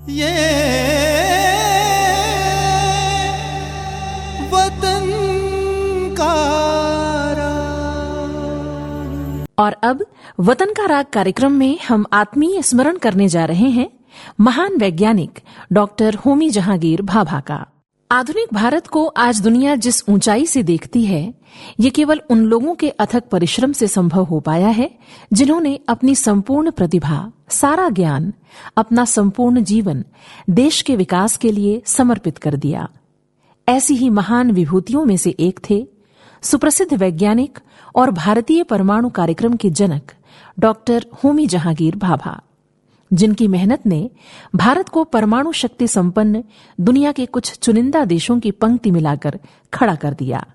ये वतन का राग। और अब वतन का राग कार्यक्रम में हम आत्मीय स्मरण करने जा रहे हैं महान वैज्ञानिक डॉक्टर होमी जहांगीर भाभा का। आधुनिक भारत को आज दुनिया जिस ऊंचाई से देखती है, ये केवल उन लोगों के अथक परिश्रम से संभव हो पाया है जिन्होंने अपनी संपूर्ण प्रतिभा, सारा ज्ञान, अपना संपूर्ण जीवन देश के विकास के लिए समर्पित कर दिया। ऐसी ही महान विभूतियों में से एक थे सुप्रसिद्ध वैज्ञानिक और भारतीय परमाणु कार्यक्रम के जनक डॉक्टर होमी जहांगीर भाभा, जिनकी मेहनत ने भारत को परमाणु शक्ति संपन्न दुनिया के कुछ चुनिंदा देशों की पंक्ति मिलाकर खड़ा कर दिया।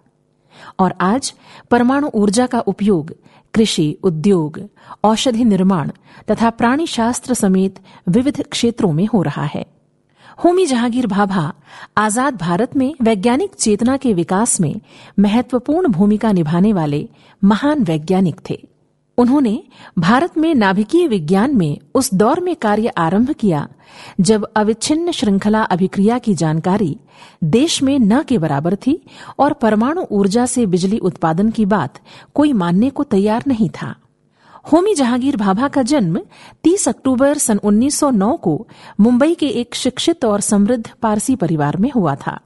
और आज परमाणु ऊर्जा का उपयोग कृषि, उद्योग, औषधि निर्माण तथा प्राणी शास्त्र समेत विविध क्षेत्रों में हो रहा है। होमी जहांगीर भाभा आजाद भारत में वैज्ञानिक चेतना के विकास में महत्वपूर्ण भूमिका निभाने वाले महान वैज्ञानिक थे। उन्होंने भारत में नाभिकीय विज्ञान में उस दौर में कार्य आरंभ किया जब अविच्छिन्न श्रृंखला अभिक्रिया की जानकारी देश में न के बराबर थी और परमाणु ऊर्जा से बिजली उत्पादन की बात कोई मानने को तैयार नहीं था। होमी जहांगीर भाभा का जन्म 30 अक्टूबर सन 1909 को मुंबई के एक शिक्षित और समृद्ध पारसी परिवार में हुआ था।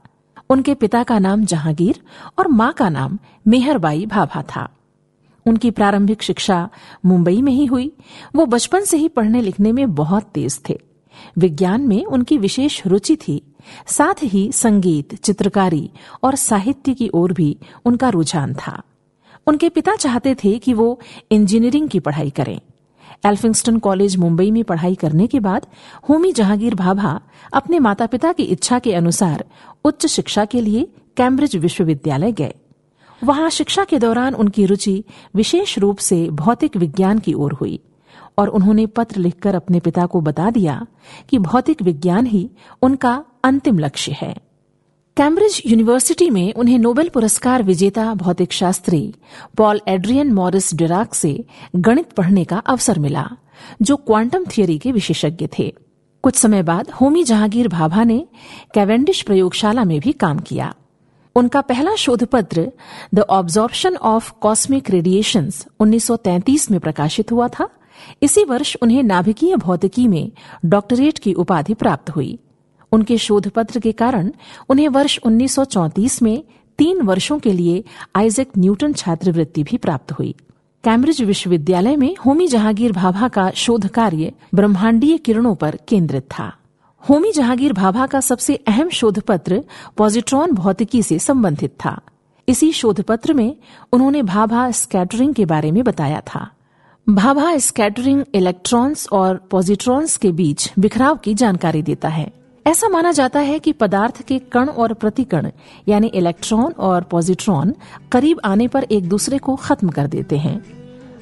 उनके पिता का नाम जहांगीर और मां का नाम मेहरबाई भाभा था। उनकी प्रारंभिक शिक्षा मुंबई में ही हुई। वो बचपन से ही पढ़ने लिखने में बहुत तेज थे। विज्ञान में उनकी विशेष रुचि थी। साथ ही संगीत, चित्रकारी और साहित्य की ओर भी उनका रुझान था। उनके पिता चाहते थे कि वो इंजीनियरिंग की पढ़ाई करें। एल्फिंगस्टन कॉलेज मुंबई में पढ़ाई करने के बाद होमी जहांगीर भाभा अपने माता पिता की इच्छा के अनुसार उच्च शिक्षा के लिए कैम्ब्रिज विश्वविद्यालय गए। वहां शिक्षा के दौरान उनकी रुचि विशेष रूप से भौतिक विज्ञान की ओर हुई और उन्होंने पत्र लिखकर अपने पिता को बता दिया कि भौतिक विज्ञान ही उनका अंतिम लक्ष्य है। कैम्ब्रिज यूनिवर्सिटी में उन्हें नोबेल पुरस्कार विजेता भौतिक शास्त्री पॉल एड्रियन मॉरिस डिराक से गणित पढ़ने का अवसर मिला, जो क्वांटम थियरी के विशेषज्ञ थे। कुछ समय बाद होमी जहांगीर भाभा ने कैवेंडिश प्रयोगशाला में भी काम किया। उनका पहला शोध पत्र the absorption of cosmic radiations 1933 में प्रकाशित हुआ था। इसी वर्ष उन्हें नाभिकीय भौतिकी में डॉक्टरेट की उपाधि प्राप्त हुई। उनके शोध पत्र के कारण उन्हें वर्ष 1934 में 3 वर्षों के लिए आइजैक न्यूटन छात्रवृत्ति भी प्राप्त हुई। कैम्ब्रिज विश्वविद्यालय में होमी जहांगीर भाभा का शोध कार्य ब्रह्मांडीय किरणों पर केंद्रित था। होमी जहांगीर भाभा का सबसे अहम शोध पत्र पॉजिट्रॉन भौतिकी से संबंधित था। इसी शोध पत्र में उन्होंने भाभा स्कैटरिंग के बारे में बताया था। भाभा स्कैटरिंग इलेक्ट्रॉन्स और पॉजिट्रॉन्स के बीच बिखराव की जानकारी देता है। ऐसा माना जाता है कि पदार्थ के कण और प्रतिकण यानी इलेक्ट्रॉन और पॉजिट्रॉन करीब आने पर एक दूसरे को खत्म कर देते हैं।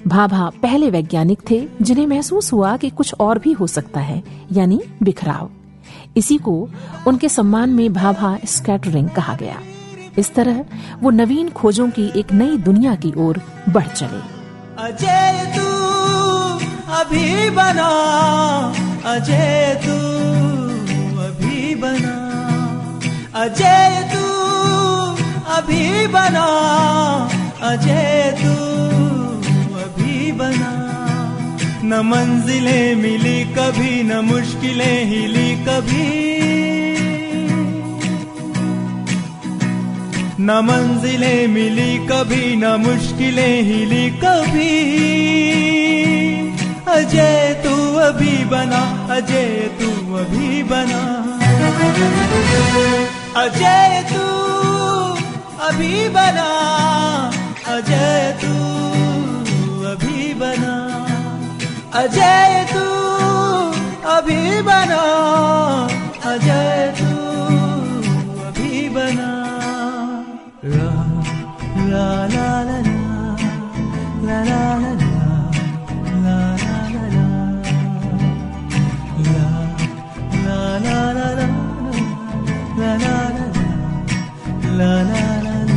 भाभा पहले वैज्ञानिक थे जिन्हें महसूस हुआ कि कुछ और भी हो सकता है, यानी बिखराव। इसी को उनके सम्मान में भाभा स्कैटरिंग कहा गया। इस तरह वो नवीन खोजों की एक नई दुनिया की ओर बढ़ चले। अजय तू अभी बना, अजय तू अभी बना, अजय तू अभी बना, अजय तू अभी बना। न मंजिलें मिली कभी, न मुश्किलें हिली कभी, न मंजिलें मिली कभी, न मुश्किलें हिली कभी। अजय तू अभी बना, अजय तू अभी बना, अजय तू अभी बना, अजय तू अभी बना, अजय तू अभी बना, अजय तू अभी बना। ला ला ला ला ला ला ला ला ला ला ला।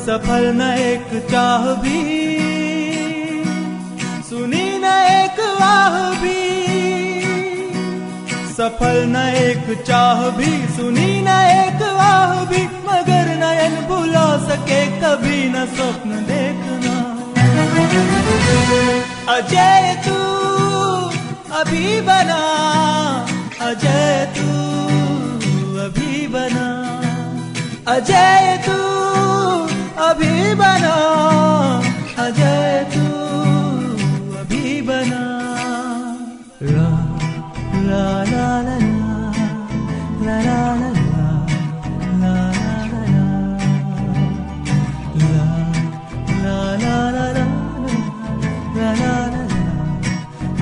सफल न एक चाह भी, सुनी न एक आह भी, सफल न एक चाह भी, सुनी न एक आह भी, मगर नयन भुला सके कभी न स्वप्न देखना। अजय तू अभी बना, अजय तू अभी बना, अजय तू अभी बना, अजय तू अभी बना। ला ला ला ला ला ला ला ला ला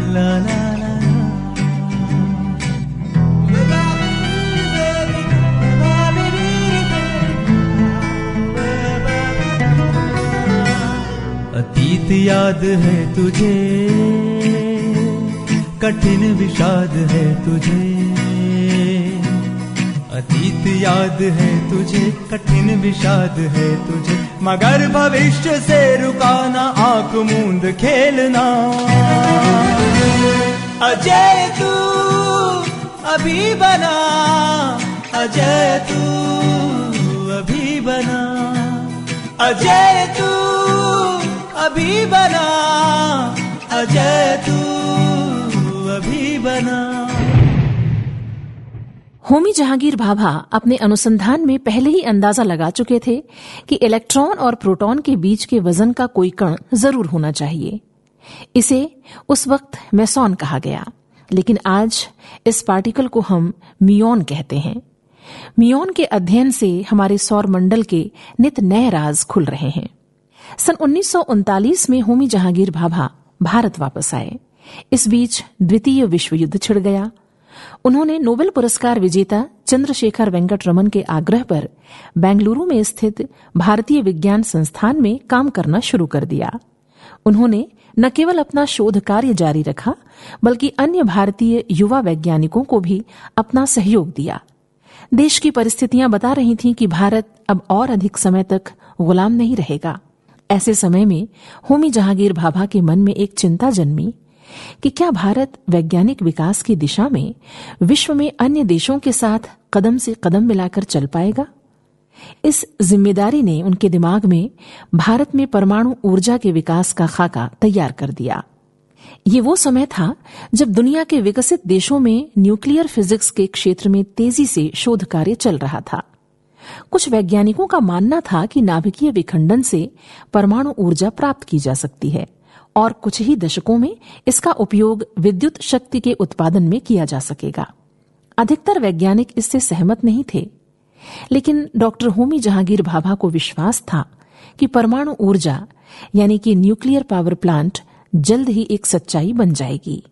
ला ला ला अतीत याद है तुझे, कठिन विषाद है तुझे, अतीत याद है तुझे, कठिन विषाद है तुझे, मगर भविष्य से रुकाना, आंख मूंद खेलना। अजय तू अभी बना, अजय तू अभी बना, अजय तू अभी बना, अजय तू अभी बना। होमी जहांगीर भाभा अपने अनुसंधान में पहले ही अंदाजा लगा चुके थे कि इलेक्ट्रॉन और प्रोटॉन के बीच के वजन का कोई कण जरूर होना चाहिए। इसे उस वक्त मेसॉन कहा गया, लेकिन आज इस पार्टिकल को हम मियॉन कहते हैं। मियॉन के अध्ययन से हमारे सौर मंडल के नित नए राज खुल रहे हैं। सन 1939 में होमी जहांगीर भाभा भारत वापस आए। इस बीच द्वितीय विश्व युद्ध छिड़ गया। उन्होंने नोबेल पुरस्कार विजेता चंद्रशेखर वेंकट रमन के आग्रह पर बेंगलुरु में स्थित भारतीय विज्ञान संस्थान में काम करना शुरू कर दिया। उन्होंने न केवल अपना शोध कार्य जारी रखा, बल्कि अन्य भारतीय युवा वैज्ञानिकों को भी अपना सहयोग दिया। देश की परिस्थितियां बता रही थीं कि भारत अब और अधिक समय तक गुलाम नहीं रहेगा। ऐसे समय में होमी जहांगीर भाभा के मन में एक चिंता जन्मी कि क्या भारत वैज्ञानिक विकास की दिशा में विश्व में अन्य देशों के साथ कदम से कदम मिलाकर चल पाएगा। इस जिम्मेदारी ने उनके दिमाग में भारत में परमाणु ऊर्जा के विकास का खाका तैयार कर दिया। ये वो समय था जब दुनिया के विकसित देशों में न्यूक्लियर फिजिक्स के क्षेत्र में तेजी से शोध कार्य चल रहा था। कुछ वैज्ञानिकों का मानना था कि नाभिकीय विखंडन से परमाणु ऊर्जा प्राप्त की जा सकती है और कुछ ही दशकों में इसका उपयोग विद्युत शक्ति के उत्पादन में किया जा सकेगा। अधिकतर वैज्ञानिक इससे सहमत नहीं थे, लेकिन डॉक्टर होमी जहांगीर भाभा को विश्वास था कि परमाणु ऊर्जा यानी कि न्यूक्लियर पावर प्लांट जल्द ही एक सच्चाई बन जाएगी।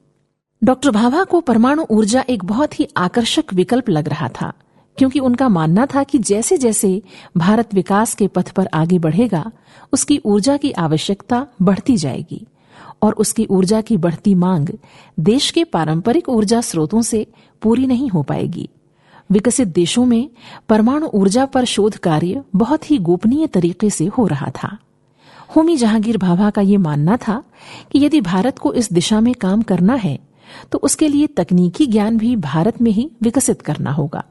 डॉक्टर भाभा को परमाणु ऊर्जा एक बहुत ही आकर्षक विकल्प लग रहा था, क्योंकि उनका मानना था कि जैसे जैसे भारत विकास के पथ पर आगे बढ़ेगा, उसकी ऊर्जा की आवश्यकता बढ़ती जाएगी और उसकी ऊर्जा की बढ़ती मांग देश के पारंपरिक ऊर्जा स्रोतों से पूरी नहीं हो पाएगी। विकसित देशों में परमाणु ऊर्जा पर शोध कार्य बहुत ही गोपनीय तरीके से हो रहा था। होमी जहांगीर भाभा का ये मानना था कि यदि भारत को इस दिशा में काम करना है तो उसके लिए तकनीकी ज्ञान भी भारत में ही विकसित करना होगा।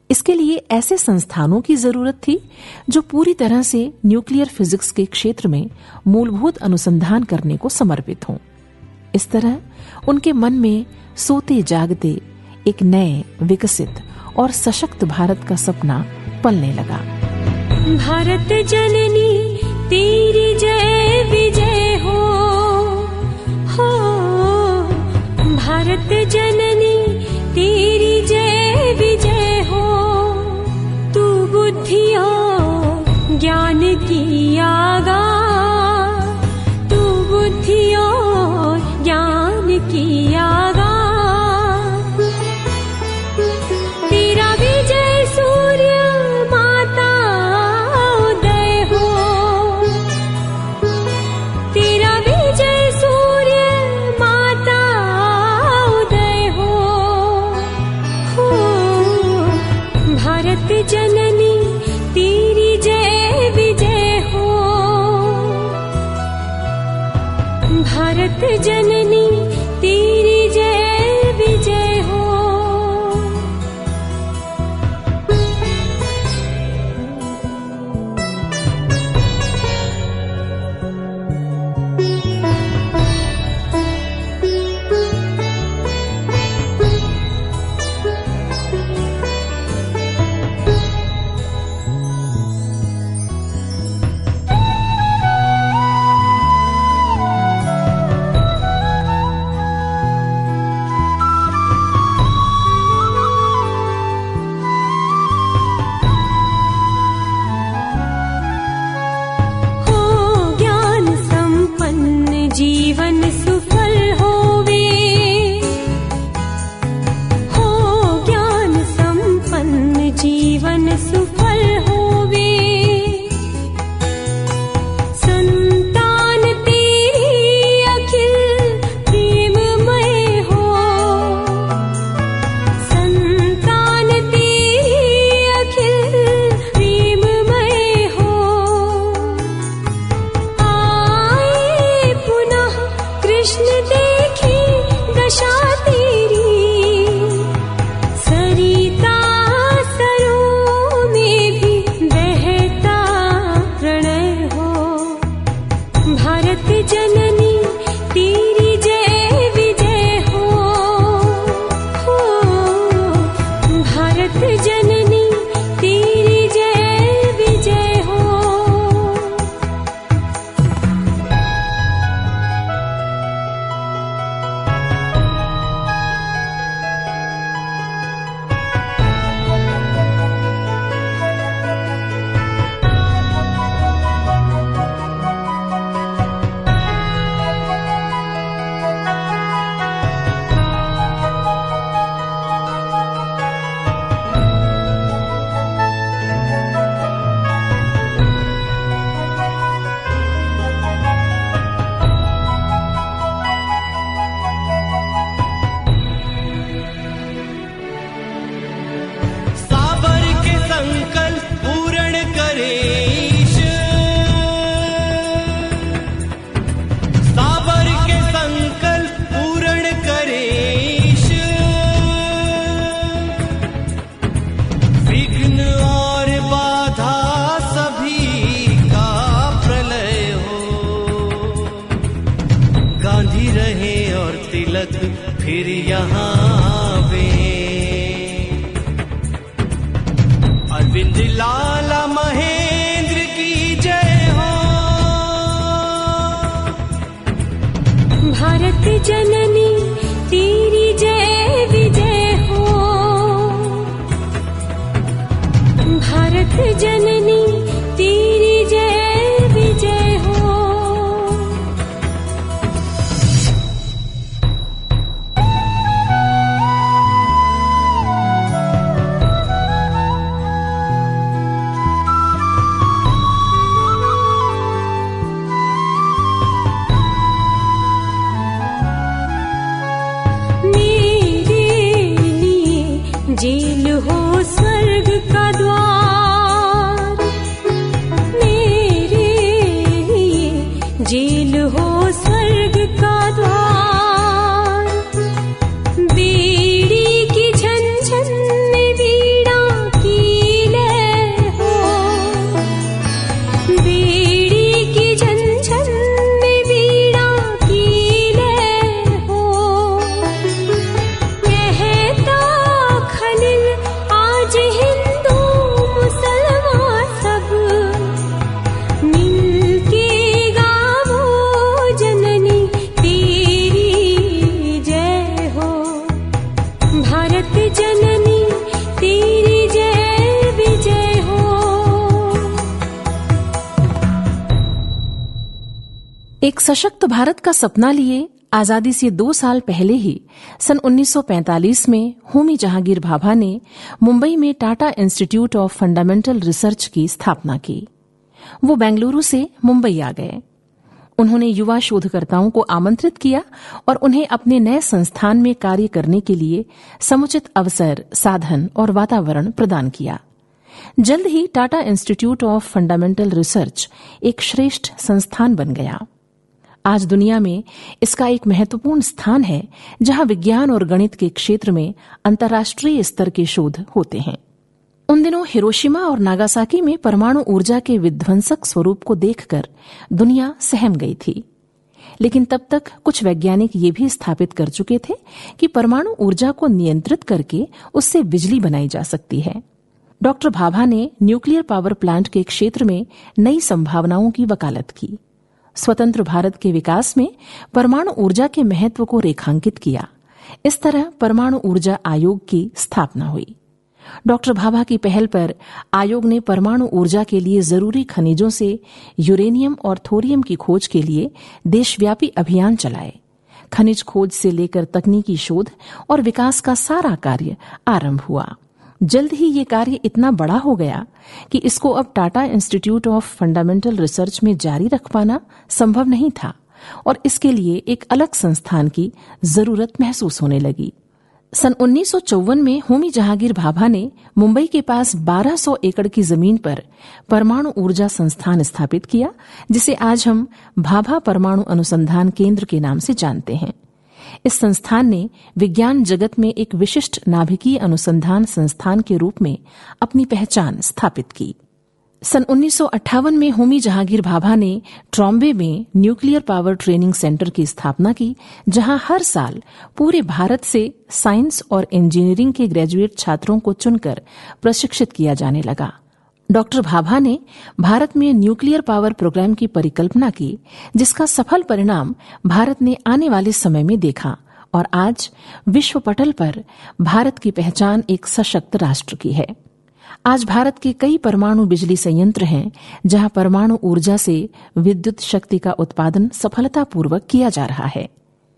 इसके लिए ऐसे संस्थानों की जरूरत थी जो पूरी तरह से न्यूक्लियर फिजिक्स के क्षेत्र में मूलभूत अनुसंधान करने को समर्पित हों। इस तरह उनके मन में सोते जागते एक नए, विकसित और सशक्त भारत का सपना पलने लगा। भारत जननी तेरी जय विजय हो भारत जननी तेरी जय विजय हो। तू बुद्धि और ज्ञान की आगा, तू बुद्धि और ज्ञान की आगा। तेरा विजय सूर्य माता उदय हो, तेरा विजय सूर्य माता उदय हो। भारत जननी तेरी जय विजय हो। भारत जननी तेरी जय विजय हो। जीवन सुफल होवे, हो ज्ञान संपन्न जीवन सुफल होवे। संतान तेरी अखिल प्रेममय हो, संतान तेरी अखिल प्रेममय हो। कृष्ण देखी दशा तेरी, सरिता सरों में भी बहता प्रणय हो। भारत जननी तेरी जय विजय हो, भारत जननी तेरी जय विजय हो। फिर यहाँ वे अरविंद लाला महेंद्र की जय हो। भारत जननी तेरी जय विजय हो, भारत जननी तेरी जय विजय हो। जेल हो स्वर्ग का द्वार, मेरे लिए जेल हो स्वर्ग का द्वार। बीड़ी की झंझन में बीड़ा की लय हो, बीड़ी की झंझन में बीड़ा की लय हो। कहता खलिल आज हिंदू मुसलमान सब मिलके गावो जननी तेरी जय हो। भारत जननी तेरी जय विजय हो। एक सशक्त भारत का सपना लिए आजादी से 2 साल पहले ही सन 1945 में होमी जहांगीर भाभा ने मुंबई में Tata institute of fundamental research की स्थापना की। वो बेंगलुरु से मुंबई आ गए। उन्होंने युवा शोधकर्ताओं को आमंत्रित किया और उन्हें अपने नए संस्थान में कार्य करने के लिए समुचित अवसर, साधन और वातावरण प्रदान किया। जल्द ही Tata institute of fundamental research एक श्रेष्ठ संस्थान बन गया। आज दुनिया में इसका एक महत्वपूर्ण स्थान है, जहां विज्ञान और गणित के क्षेत्र में अंतर्राष्ट्रीय स्तर के शोध होते हैं। उन दिनों हिरोशिमा और नागासाकी में परमाणु ऊर्जा के विध्वंसक स्वरूप को देखकर दुनिया सहम गई थी। लेकिन तब तक कुछ वैज्ञानिक ये भी स्थापित कर चुके थे कि परमाणु ऊर्जा को नियंत्रित करके उससे बिजली बनाई जा सकती है। डॉक्टर भाभा ने न्यूक्लियर पावर प्लांट के क्षेत्र में नई संभावनाओं की वकालत की, स्वतंत्र भारत के विकास में परमाणु ऊर्जा के महत्व को रेखांकित किया। इस तरह परमाणु ऊर्जा आयोग की स्थापना हुई। डॉक्टर भाभा की पहल पर आयोग ने परमाणु ऊर्जा के लिए जरूरी खनिजों से यूरेनियम और थोरियम की खोज के लिए देशव्यापी अभियान चलाए। खनिज खोज से लेकर तकनीकी शोध और विकास का सारा कार्य आरंभ हुआ। जल्द ही ये कार्य इतना बड़ा हो गया कि इसको अब Tata institute of fundamental research में जारी रख पाना संभव नहीं था और इसके लिए एक अलग संस्थान की जरूरत महसूस होने लगी। सन 1954 में होमी जहांगीर भाभा ने मुंबई के पास 1200 एकड़ की जमीन पर परमाणु ऊर्जा संस्थान स्थापित किया, जिसे आज हम भाभा परमाणु अनुसंधान केंद्र के नाम से जानते हैं। इस संस्थान ने विज्ञान जगत में एक विशिष्ट नाभिकीय अनुसंधान संस्थान के रूप में अपनी पहचान स्थापित की। सन 1958 में होमी जहांगीर भाभा ने ट्रॉम्बे में न्यूक्लियर पावर ट्रेनिंग सेंटर की स्थापना की, जहां हर साल पूरे भारत से साइंस और इंजीनियरिंग के ग्रेजुएट छात्रों को चुनकर प्रशिक्षित किया जाने लगा। डॉक्टर भाभा ने भारत में न्यूक्लियर पावर प्रोग्राम की परिकल्पना की, जिसका सफल परिणाम भारत ने आने वाले समय में देखा और आज विश्व पटल पर भारत की पहचान एक सशक्त राष्ट्र की है। आज भारत के कई परमाणु बिजली संयंत्र हैं, जहां परमाणु ऊर्जा से विद्युत शक्ति का उत्पादन सफलतापूर्वक किया जा रहा है।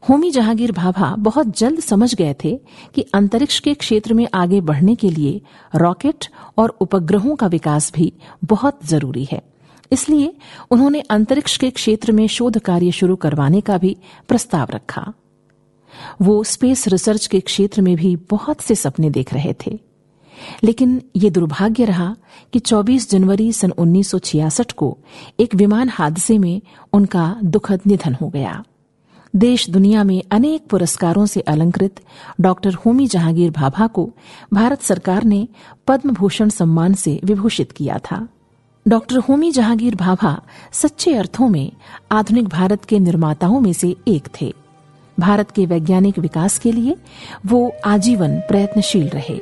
होमी जहांगीर भाभा बहुत जल्द समझ गए थे कि अंतरिक्ष के क्षेत्र में आगे बढ़ने के लिए रॉकेट और उपग्रहों का विकास भी बहुत जरूरी है। इसलिए उन्होंने अंतरिक्ष के क्षेत्र में शोध कार्य शुरू करवाने का भी प्रस्ताव रखा। वो स्पेस रिसर्च के क्षेत्र में भी बहुत से सपने देख रहे थे, लेकिन ये दुर्भाग्य रहा कि 24 जनवरी सन 1966 को एक विमान हादसे में उनका दुखद निधन हो गया। देश दुनिया में अनेक पुरस्कारों से अलंकृत डॉक्टर होमी जहांगीर भाभा को भारत सरकार ने पद्म भूषण सम्मान से विभूषित किया था। डॉक्टर होमी जहांगीर भाभा सच्चे अर्थों में आधुनिक भारत के निर्माताओं में से एक थे। भारत के वैज्ञानिक विकास के लिए वो आजीवन प्रयत्नशील रहे।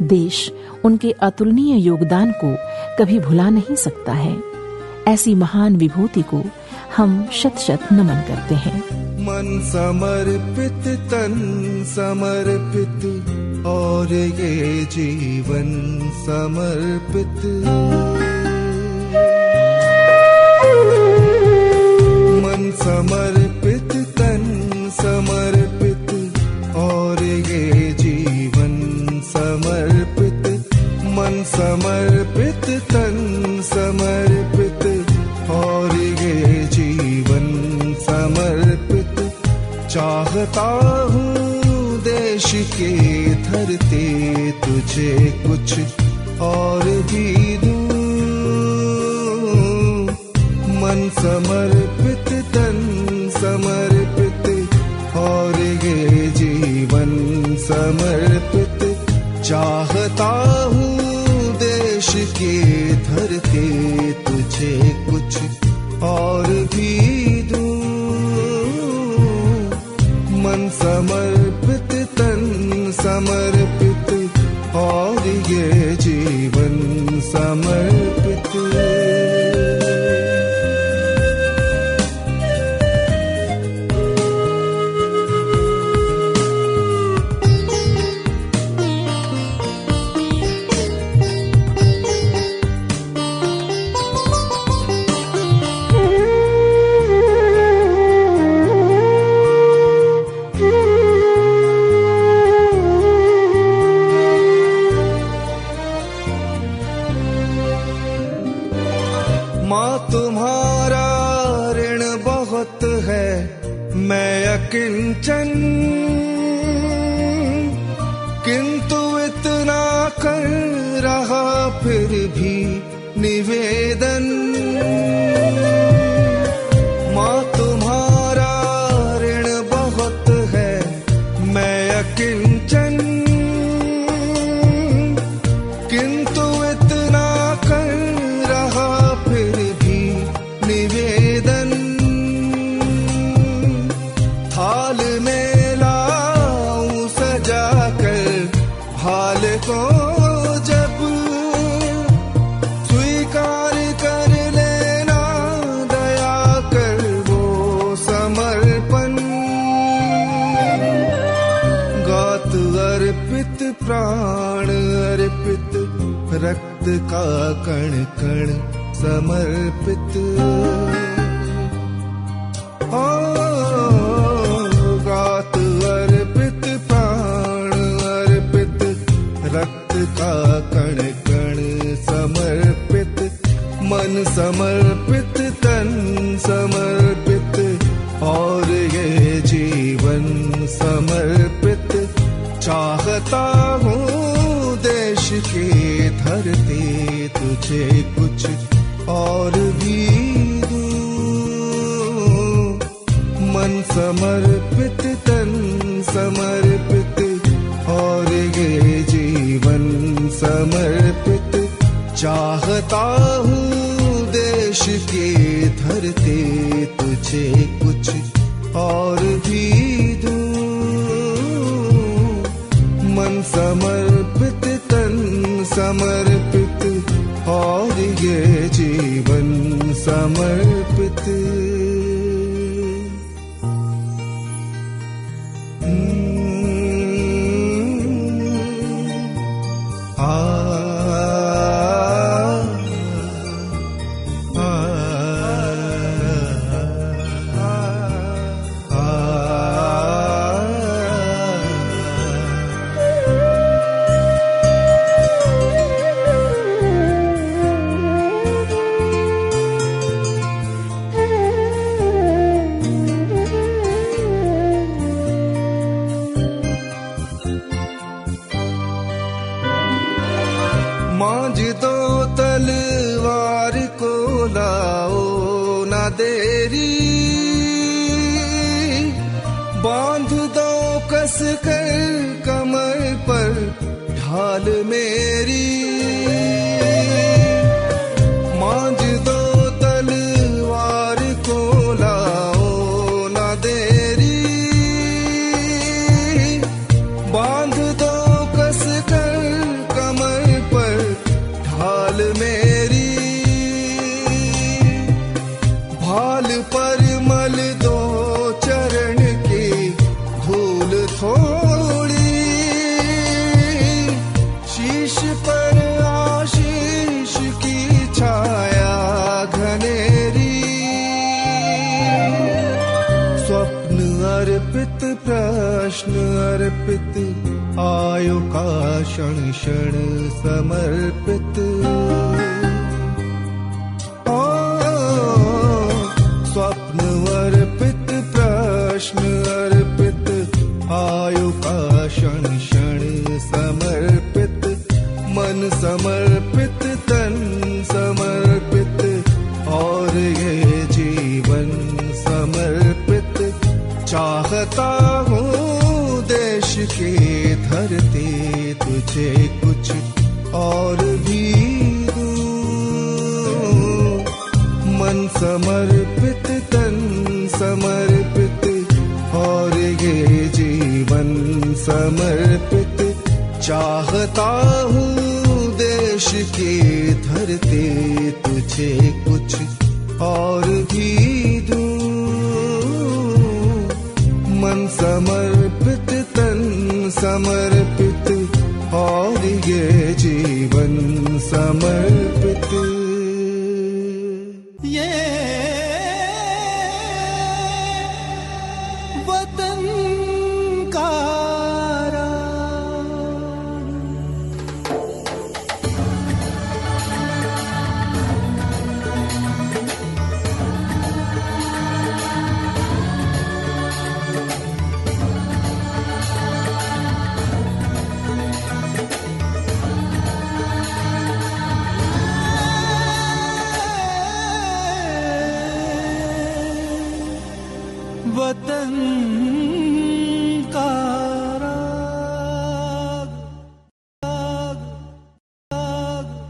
देश उनके अतुलनीय योगदान को कभी भुला नहीं सकता है। ऐसी महान विभूति को हम शत शत नमन करते हैं। मन समर्पित, तन समर्पित और ये जीवन समर्पित। मन समर्पित, तन समर्पित और ये जीवन समर्पित। मन समर्पित, तन समर्पित और ये जीवन समर्पित। चाहता हूँ देश के धरते तुझे कुछ और भी दूँ। मन समर्पित, तन समर्पित और ये जीवन समर्पित। चाहता हूँ देश के धरते तुझे कुछ और भी दूँ। मन समर्पित, तन समर्पित और ये जीवन समर्पित। माँ तुम्हारा ऋण बहुत है, मैं अकिंचन, किंतु इतना कर रहा फिर भी निवेदन। माँ तुम्हारा प्राण अर्पित, रक्त का कण कण समर्पित। गात अर्पित, प्राण अर्पित, रक्त का कण कण समर्पित, मन समर्पित, तन समर्पित, और ये जीवन समर्पित। चाहता हूँ देश की धरती तुझे कुछ और भी दूं। मन समर्पित, तन समर्पित, और ये जीवन समर्पित। चाहता हूँ देश की धरती तुझे कुछ और भी दूं। मन समर्पित, तन समर्पित, और ये जीवन समर्पित। मांझ दो तलवार को लाओ ना देरी, बांध दो कस कर कमर पर ढाल मेरी। मांझ दो तलवार को लाओ ना देरी, बांध दो कस कर कमर पर ढाल मेरी। भाल पर मल दो चरण की धूल थोड़ी, शीश पर आशीष की छाया घनेरी। स्वप्न अर्पित, प्रश्न अर्पित, आयु का क्षण क्षण समर्पित। स्वप्न अर्पित, प्रश्न अर्पित, आयु का क्षण क्षण समर्पित। मन समर्पित, तन समर्पित, और ये जीवन समर्पित। चाहता हूँ देश की धरती तुझे कुछ और भी दूं। मन समर्पित, तन समर्पित, और ये जीवन समर्पित। चाहता हूँ देश की धरती तुझे कुछ और भी दूं। मन समर्पित, तन समर्पित, और ये जीवन समर्पित। ये वतन का वतन